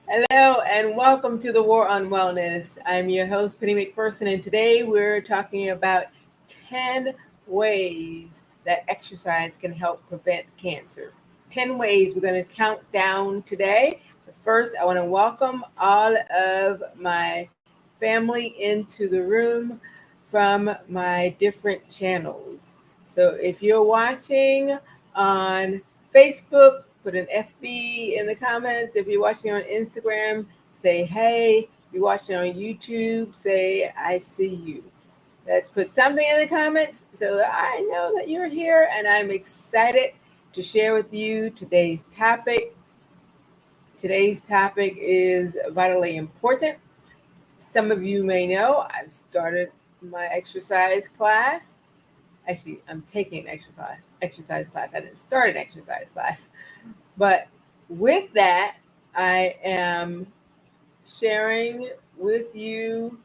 Hello and welcome to the War on Wellness. I'm your host, Penny McPherson, and today we're talking about 10 ways that exercise can help prevent cancer. 10 ways we're going to count down today. But first, I want to welcome all of my family into the room from my different channels. So if you're watching on Facebook, put an FB in the comments. If you're watching on Instagram, say hey. If you're watching on YouTube, say I see you. Let's put something in the comments so that I know that you're here and I'm excited to share with you today's topic. Today's topic is vitally important. Some of you may know I've started my exercise class. Actually, I'm taking an exercise class. I didn't start an exercise class. But with that, I am sharing with you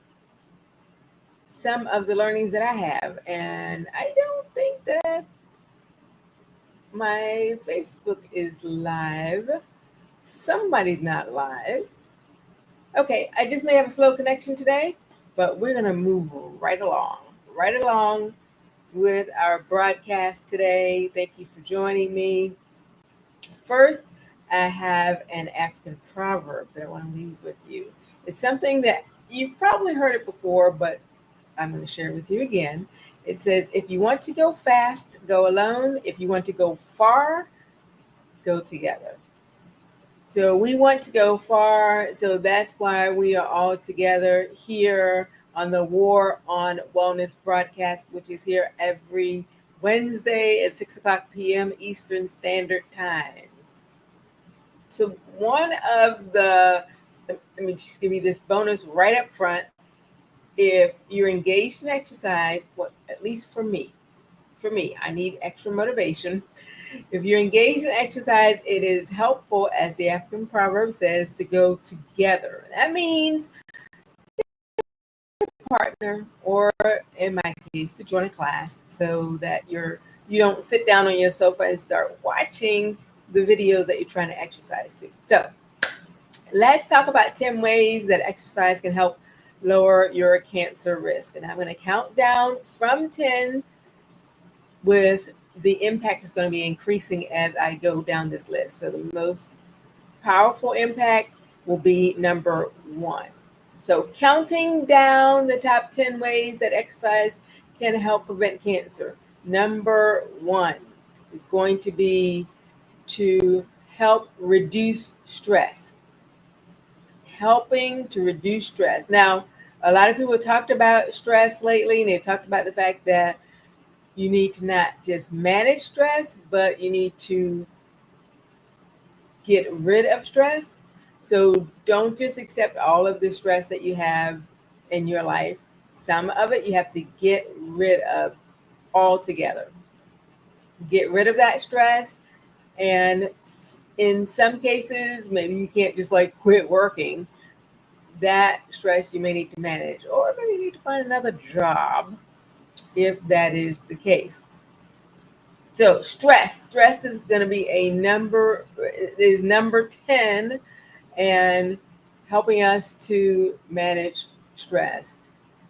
some of the learnings that I have. And I don't think that my Facebook is live. Somebody's not live. Okay, I just may have a slow connection today, but we're going to move right along with our broadcast today. Thank you for joining me. First, I have an African proverb that I want to leave with you. It's something that you've probably heard it before, but I'm going to share it with you again. It says, if you want to go fast, go alone. If you want to go far, go together. So we want to go far. So that's why we are all together here on the War on Wellness broadcast, which is here every Wednesday at 6 o'clock p.m. Eastern Standard Time. So one of the, let me just give you this bonus right up front. If you're engaged in exercise, well, at least for me, I need extra motivation. If you're engaged in exercise, it is helpful, as the African proverb says, to go together. That means partner, or in my case, to join a class so that you don't sit down on your sofa and start watching the videos that you're trying to exercise to. So let's talk about 10 ways that exercise can help lower your cancer risk. And I'm going to count down from 10 with the impact is going to be increasing as I go down this list. So the most powerful impact will be number one. So counting down the top 10 ways that exercise can help prevent cancer. Number one is going to be to help reduce stress. Helping to reduce stress. Now, a lot of people talked about stress lately, and they've talked about the fact that you need to not just manage stress, but you need to get rid of stress. So don't just accept all of the stress that you have in your life. Some of it you have to get rid of altogether. Get rid of that stress. And in some cases, maybe you can't just like quit working. That stress you may need to manage, or maybe you need to find another job if that is the case. So stress is going to be a number is number 10 and helping us to manage stress,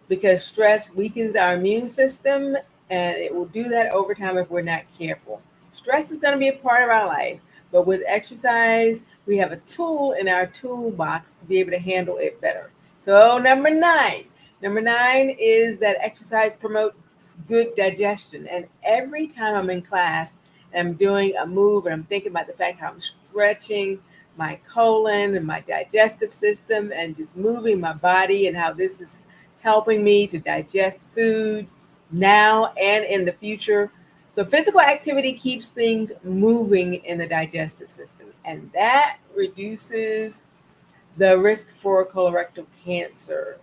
because stress weakens our immune system and it will do that over time if we're not careful. Stress is going to be a part of our life, but with exercise, we have a tool in our toolbox to be able to handle it better. So, number nine is that exercise promotes good digestion. And every time I'm in class and I'm doing a move and I'm thinking about the fact how I'm stretching my colon and my digestive system and just moving my body, and how this is helping me to digest food now and in the future. So, physical activity keeps things moving in the digestive system, and that reduces the risk for colorectal cancer.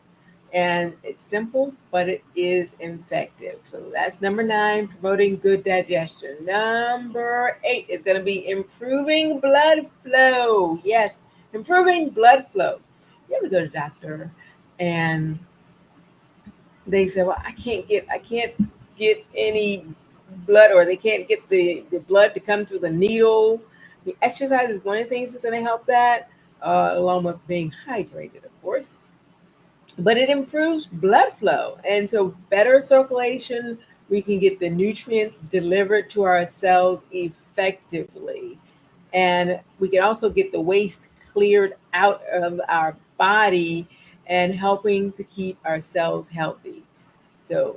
And it's simple, but it is effective. So, that's number nine, promoting good digestion. Number eight is going to be improving blood flow. Yes, improving blood flow. You ever go to the doctor and they say, well, I can't get any blood, or they can't get the blood to come through the needle. The exercise is one of the things that's going to help that. along with being hydrated, of course. But it improves blood flow. And so, better circulation, we can get the nutrients delivered to our cells effectively. And we can also get the waste cleared out of our body and helping to keep our cells healthy. So,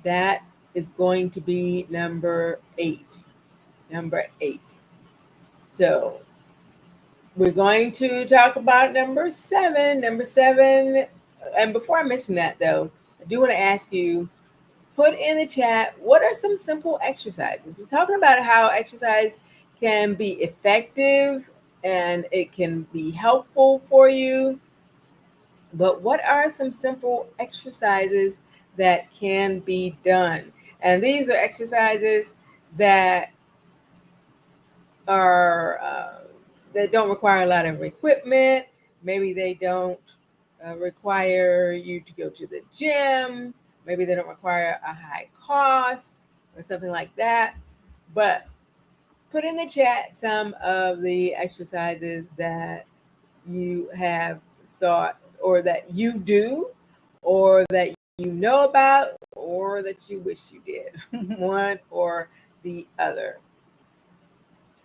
that is going to be number 8. Number 8. So, we're going to talk about number 7. Number 7, and before I mention that though, I do want to ask you, put in the chat, what are some simple exercises? We're talking about how exercise can be effective and it can be helpful for you. But what are some simple exercises that can be done? And these are exercises that are that don't require a lot of equipment. Maybe they don't require you to go to the gym. Maybe they don't require a high cost or something like that. But put in the chat some of the exercises that you have thought or that you do or that you know about or that you wish you did, one or the other.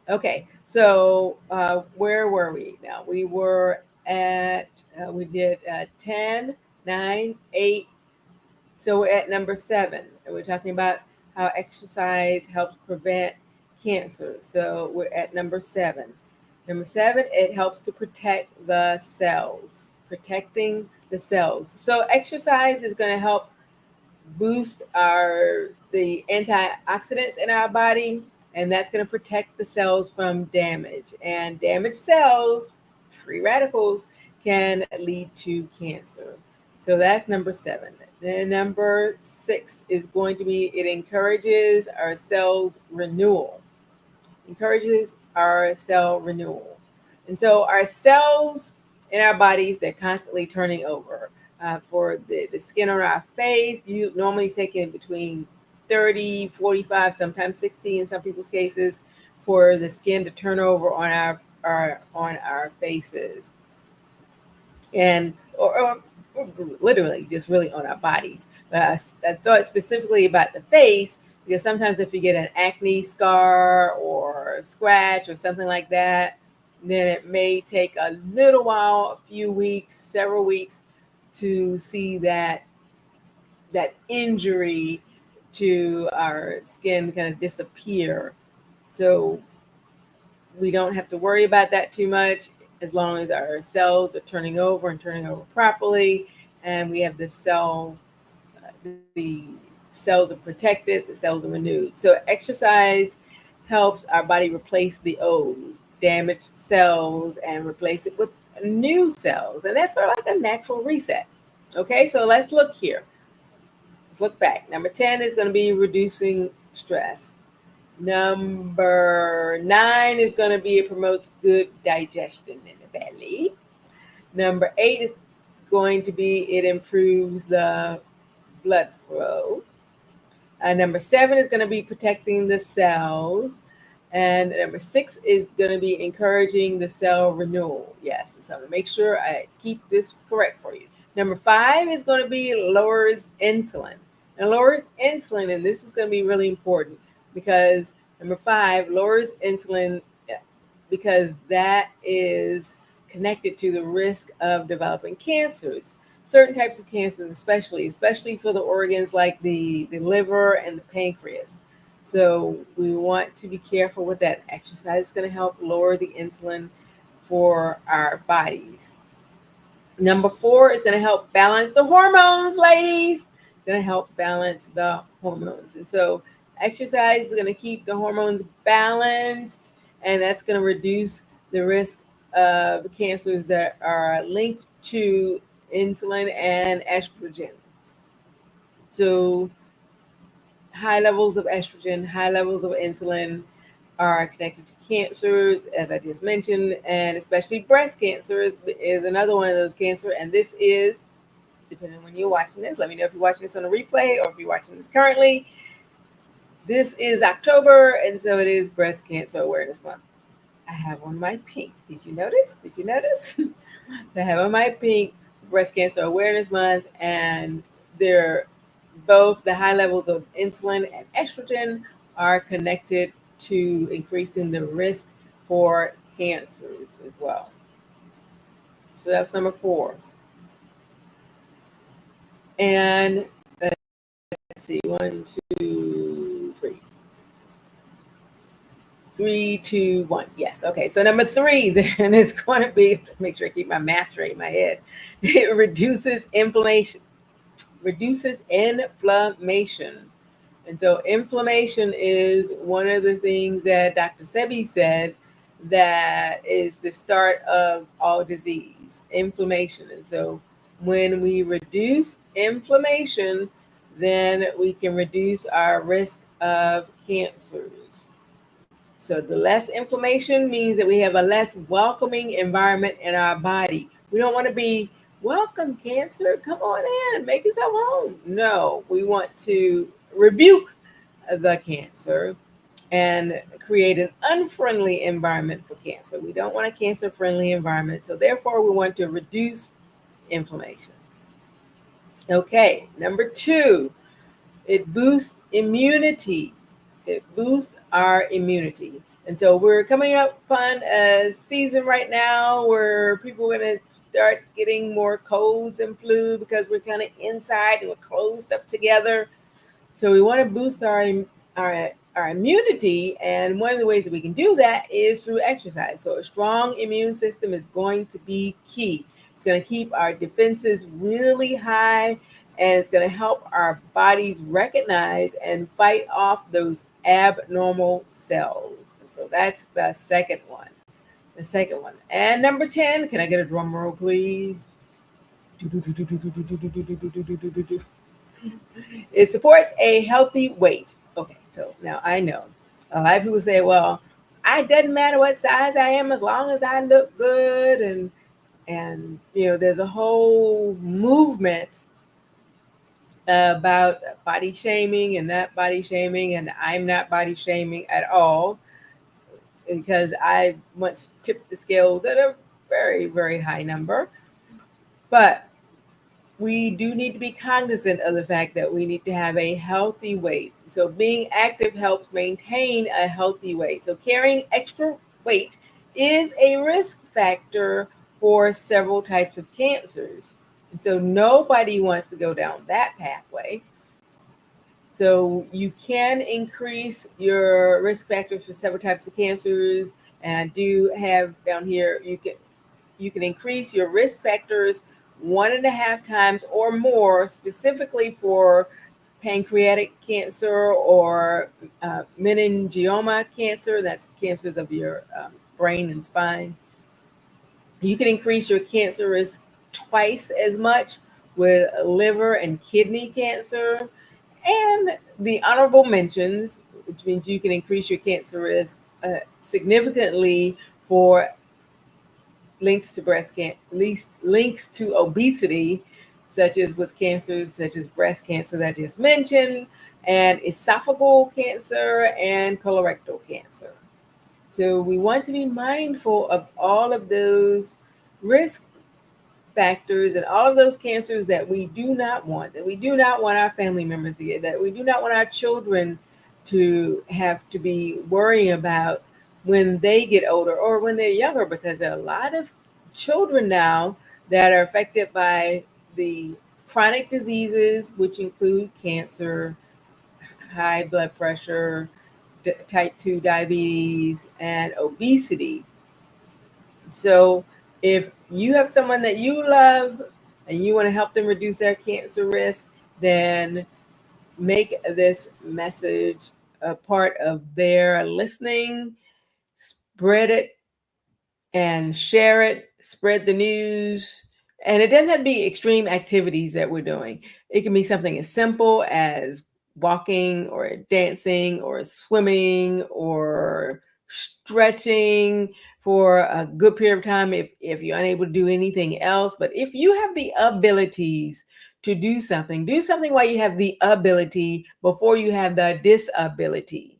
Okay, so where were we now? We were at, we did 10, 9, 8. So we're at number 7. And we're talking about how exercise helps prevent cancer. So we're at number 7. Number 7, it helps to protect the cells, protecting the cells. So exercise is going to help boost the antioxidants in our body, and that's going to protect the cells from damage. And damaged cells, free radicals, can lead to cancer. So that's number 7. Then number 6 is going to be, it encourages our cells renewal. Encourages our cell renewal. And so our cells in our bodies, they're constantly turning over. For the skin on our face, you normally taking between 30, 45, sometimes 60 in some people's cases for the skin to turn over on our faces. And or literally just really on our bodies. But I thought specifically about the face because sometimes if you get an acne scar or scratch or something like that, then it may take a little while, a few weeks, several weeks to see that injury to our skin kind of disappear. So we don't have to worry about that too much as long as our cells are turning over and turning over properly, and we have the cells are protected, the cells are renewed. So exercise helps our body replace the old damaged cells and replace it with new cells. And that's sort of like a natural reset. Okay, so let's look here. Let's look back. Number 10 is going to be reducing stress. Number 9 is going to be it promotes good digestion in the belly. Number 8 is going to be it improves the blood flow. Number 7 is going to be protecting the cells. And number 6 is going to be encouraging the cell renewal. Yes, and so I'm going to make sure I keep this correct for you. Number 5 is going to be lowers insulin. And lowers insulin, and this is going to be really important because number 5 lowers insulin because that is connected to the risk of developing cancers. Certain types of cancers, especially for the organs like the liver and the pancreas. So we want to be careful with that. Exercise is going to help lower the insulin for our bodies. Number 4 is going to help balance the hormones, ladies. Going to help balance the hormones. And so exercise is going to keep the hormones balanced, and that's going to reduce the risk of cancers that are linked to insulin and estrogen. So high levels of estrogen, high levels of insulin are connected to cancers, as I just mentioned, and especially breast cancer is another one of those cancers. And this is, depending on when you're watching this, let me know if you're watching this on a replay or if you're watching this currently. This is October, and so it is Breast Cancer Awareness Month. I have on my pink. Did you notice? Did you notice? So I have on my pink Breast Cancer Awareness Month, and they're both the high levels of insulin and estrogen are connected to increasing the risk for cancers as well. So that's number 4. And let's see, 1, 2, 3. 3, 2, 1. Yes. Okay. So number 3 then is going to be, make sure I keep my math straight in my head. It reduces inflammation. Reduces inflammation. And so inflammation is one of the things that Dr. Sebi said that is the start of all disease, inflammation. And so when we reduce inflammation, then we can reduce our risk of cancers. So the less inflammation means that we have a less welcoming environment in our body. We don't want to be, welcome cancer, come on in, make yourself home. No, we want to rebuke the cancer and create an unfriendly environment for cancer. We don't want a cancer friendly environment. So therefore we want to reduce inflammation. Okay, number 2, it boosts immunity. It boosts our immunity. And so we're coming up on a season right now where people are going to start getting more colds and flu because we're kind of inside and we're closed up together. So we want to boost our immunity, and one of the ways that we can do that is through exercise. So a strong immune system is going to be key. It's going to keep our defenses really high, and it's going to help our bodies recognize and fight off those abnormal cells. So that's the second one. The second one. And number 10, can I get a drum roll, please? It supports a healthy weight. Okay, so now I know a lot of people say, well, it doesn't matter what size I am as long as I look good, and there's a whole movement about body shaming and not body shaming, and I'm not body shaming at all because I once tipped the scales at a very, very high number. But we do need to be cognizant of the fact that we need to have a healthy weight. So being active helps maintain a healthy weight. So carrying extra weight is a risk factor for several types of cancers. And so nobody wants to go down that pathway. So you can increase your risk factors for several types of cancers. And I do have down here, you can increase your risk factors 1.5 times or more, specifically for pancreatic cancer or meningioma cancer. That's cancers of your brain and spine. You can increase your cancer risk twice as much with liver and kidney cancer. And the honorable mentions, which means you can increase your cancer risk significantly for links to breast cancer, links to obesity, such as with cancers such as breast cancer that I just mentioned, and esophageal cancer and colorectal cancer. So we want to be mindful of all of those risk factors and all of those cancers that we do not want our family members to get, that we do not want our children to have to be worrying about when they get older or when they're younger, because there are a lot of children now that are affected by the chronic diseases, which include cancer, high blood pressure, type 2 diabetes, and obesity. So if you have someone that you love and you want to help them reduce their cancer risk, then make this message a part of their listening, spread it and share it, spread the news. And it doesn't have to be extreme activities that we're doing. It can be something as simple as walking or dancing or swimming or stretching for a good period of time if you're unable to do anything else. But if you have the abilities to do something while you have the ability before you have the disability.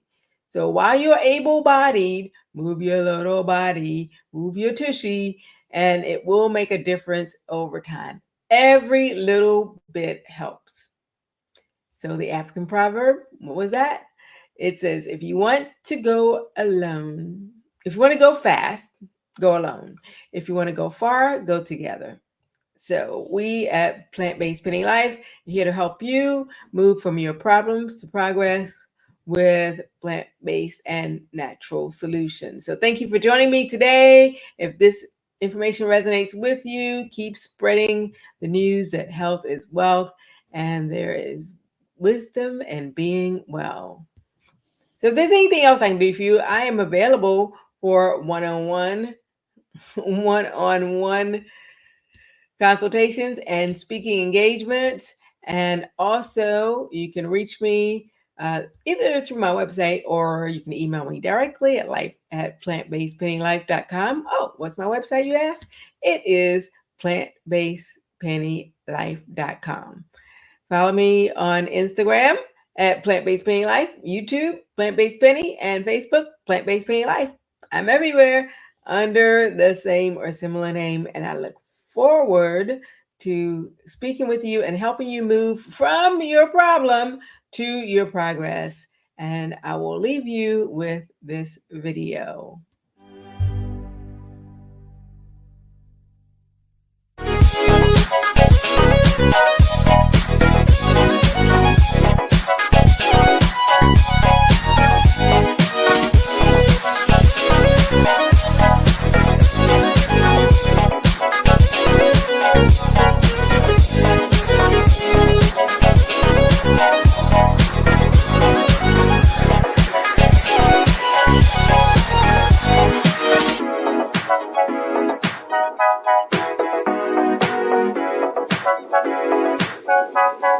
So while you're able-bodied, move your little body, move your tushy, and it will make a difference over time. Every little bit helps. So the African proverb, what was that? It says, if you want to go alone, if you want to go fast, go alone. If you want to go far, go together. So we at Plant-Based Penny Life are here to help you move from your problems to progress with plant-based and natural solutions. So thank you for joining me today. If this information resonates with you, keep spreading the news that health is wealth and there is wisdom in being well. So if there's anything else I can do for you, I am available for one-on-one consultations and speaking engagements. And also, you can reach me either through my website or you can email me directly at life@plantbasedpennylife.com. Oh, what's my website, you ask? It is plantbasedpennylife.com. Follow me on Instagram at Plant-Based Penny Life, YouTube, Plant-Based Penny, and Facebook, Plant-Based Penny Life. I'm everywhere under the same or similar name, and I look forward to speaking with you and helping you move from your problem to your progress. And I will leave you with this video. Thank you.